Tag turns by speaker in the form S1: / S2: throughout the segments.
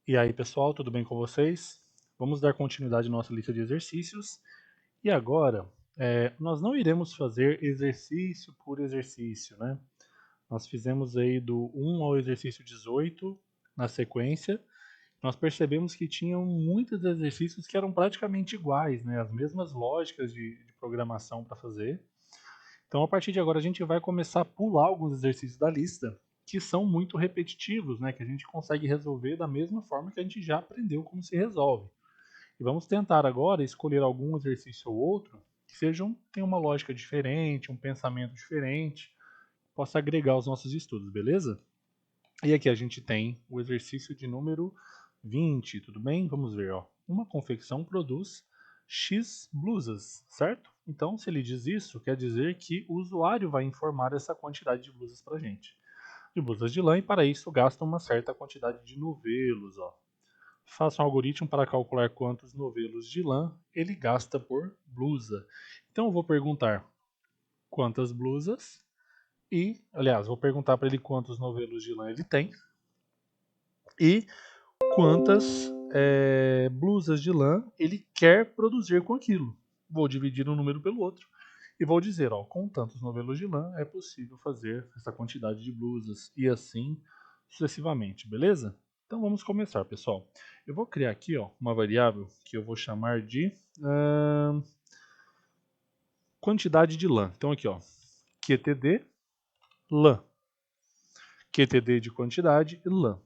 S1: E aí, pessoal, tudo bem com vocês? Vamos dar continuidade à nossa lista de exercícios. E agora, nós não iremos fazer exercício por exercício, né? Nós fizemos aí do 1 ao exercício 18 na sequência. Nós percebemos que tinham muitos exercícios que eram praticamente iguais, né? As mesmas lógicas de programação para fazer. Então, a partir de agora, a gente vai começar a pular alguns exercícios da lista que são muito repetitivos, né? Que a gente consegue resolver da mesma forma que a gente já aprendeu como se resolve. E vamos tentar agora escolher algum exercício ou outro que tenha uma lógica diferente, um pensamento diferente, possa agregar aos nossos estudos, beleza? E aqui a gente tem o exercício de número 20, tudo bem? Vamos ver, ó. Uma confecção produz X blusas, certo? Então, se ele diz isso, quer dizer que o usuário vai informar essa quantidade de blusas para a gente. De blusas de lã, e para isso gasta uma certa quantidade de novelos, ó. Faça um algoritmo para calcular quantos novelos de lã ele gasta por blusa. Então eu vou perguntar quantas blusas e, aliás, vou perguntar para ele quantos novelos de lã ele tem e quantas blusas de lã ele quer produzir com aquilo. Vou dividir um número pelo outro e vou dizer, ó, com tantos novelos de lã é possível fazer essa quantidade de blusas e assim sucessivamente, beleza? Então vamos começar, pessoal. Eu vou criar aqui, ó, uma variável que eu vou chamar de quantidade de lã. Então aqui, ó, QTD lã. QTD de quantidade e lã.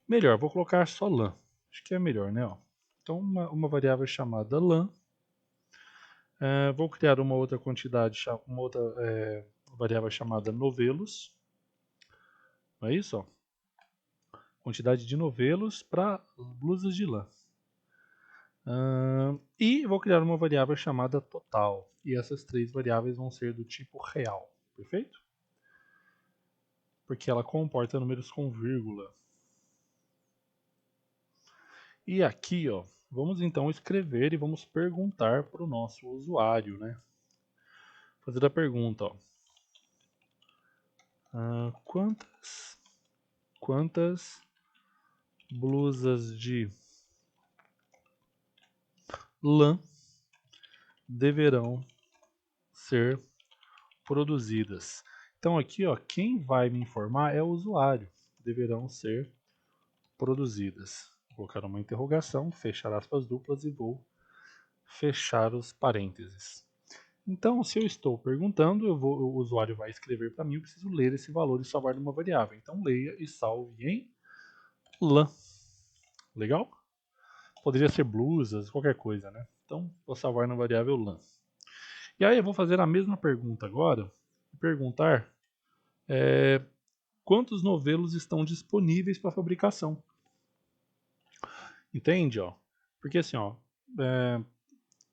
S1: Melhor, vou colocar só lã. Acho que é melhor, né? Ó. Então uma variável chamada lã. Vou criar uma outra quantidade, uma outra variável chamada novelos. Não é isso? Ó? Quantidade de novelos para blusas de lã. E vou criar uma variável chamada total. E essas três variáveis vão ser do tipo real. Perfeito? Porque ela comporta números com vírgula. E aqui, ó, vamos então escrever e vamos perguntar para o nosso usuário, né? Fazer a pergunta, ó. Quantas blusas de lã deverão ser produzidas? Então aqui, ó, quem vai me informar é o usuário. Deverão ser produzidas. Vou colocar uma interrogação, fechar aspas duplas e vou fechar os parênteses. Então, se eu estou perguntando, o usuário vai escrever para mim, eu preciso ler esse valor e salvar numa variável. Então, leia e salve em lã. Legal? Poderia ser blusas, qualquer coisa, né? Então, vou salvar na variável lã. E aí, eu vou fazer a mesma pergunta agora. Perguntar quantos novelos estão disponíveis para fabricação. Entende? Ó? Porque assim, ó,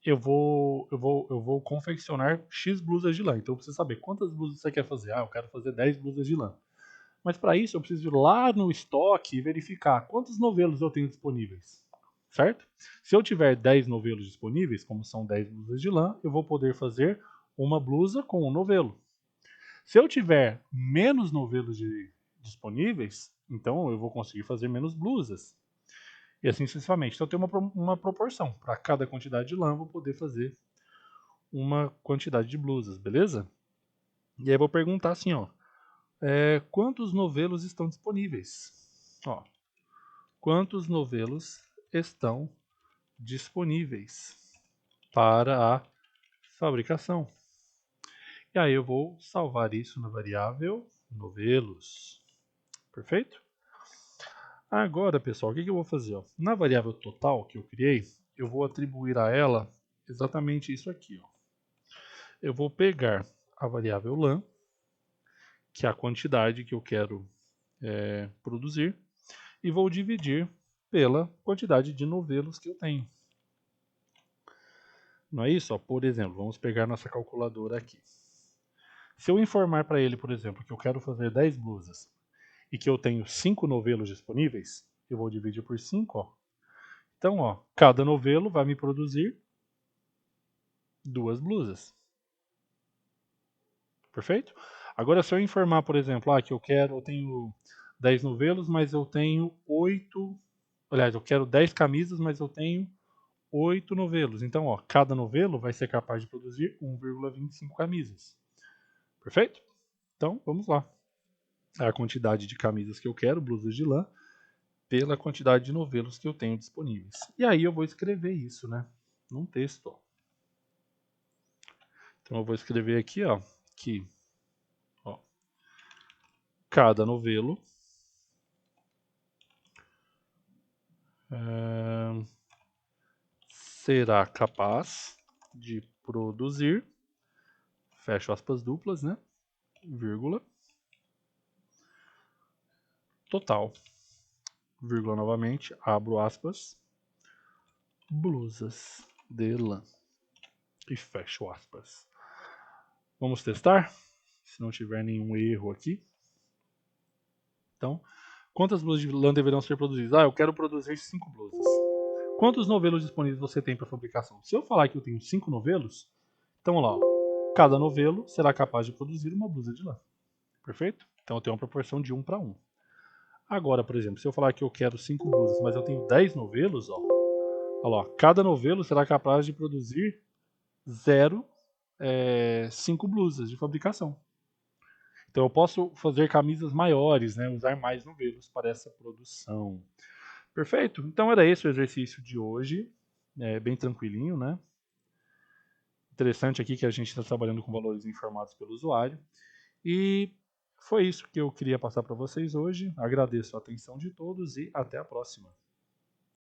S1: eu vou confeccionar X blusas de lã. Então eu preciso saber quantas blusas você quer fazer. Ah, eu quero fazer 10 blusas de lã. Mas para isso eu preciso ir lá no estoque e verificar quantos novelos eu tenho disponíveis. Certo? Se eu tiver 10 novelos disponíveis, como são 10 blusas de lã, eu vou poder fazer uma blusa com um novelo. Se eu tiver menos novelos disponíveis, então eu vou conseguir fazer menos blusas. E assim sucessivamente. Então tem uma proporção. Para cada quantidade de lã, eu vou poder fazer uma quantidade de blusas, beleza? E aí eu vou perguntar assim, ó. Quantos novelos estão disponíveis? Ó, quantos novelos estão disponíveis para a fabricação? E aí eu vou salvar isso na variável novelos. Perfeito? Agora, pessoal, o que eu vou fazer? Ó? Na variável total que eu criei, eu vou atribuir a ela exatamente isso aqui. Ó. Eu vou pegar a variável lã, que é a quantidade que eu quero produzir, e vou dividir pela quantidade de novelos que eu tenho. Não é isso? Ó, por exemplo, vamos pegar nossa calculadora aqui. Se eu informar para ele, por exemplo, que eu quero fazer 10 blusas e que eu tenho 5 novelos disponíveis, eu vou dividir por 5. Ó. Então, ó, cada novelo vai me produzir 2 blusas. Perfeito? Agora, se eu informar, por exemplo, que eu tenho 10 novelos, mas eu tenho 8... Aliás, eu quero 10 camisas, mas eu tenho 8 novelos. Então, ó, cada novelo vai ser capaz de produzir 1,25 camisas. Perfeito? Então, vamos lá. A quantidade de camisas que eu quero, blusas de lã, pela quantidade de novelos que eu tenho disponíveis. E aí eu vou escrever isso, né? Num texto, ó. Então eu vou escrever aqui, ó, que ó, cada novelo será capaz de produzir, fecho aspas duplas, né? Vírgula, total, vírgula novamente, abro aspas, blusas de lã e fecho aspas. Vamos testar? Se não tiver nenhum erro aqui. Então, quantas blusas de lã deverão ser produzidas? Ah, eu quero produzir 5 blusas. Quantos novelos disponíveis você tem para fabricação? Se eu falar que eu tenho 5 novelos, então lá, ó, cada novelo será capaz de produzir uma blusa de lã. Perfeito? Então eu tenho uma proporção de 1 para 1. Agora, por exemplo, se eu falar que eu quero 5 blusas, mas eu tenho 10 novelos, ó, olha lá, cada novelo será capaz de produzir 5 blusas de fabricação. Então eu posso fazer camisas maiores, né, usar mais novelos para essa produção. Perfeito? Então era esse o exercício de hoje, bem tranquilinho, né? Interessante aqui que a gente está trabalhando com valores informados pelo usuário. E foi isso que eu queria passar para vocês hoje. Agradeço a atenção de todos e até a próxima.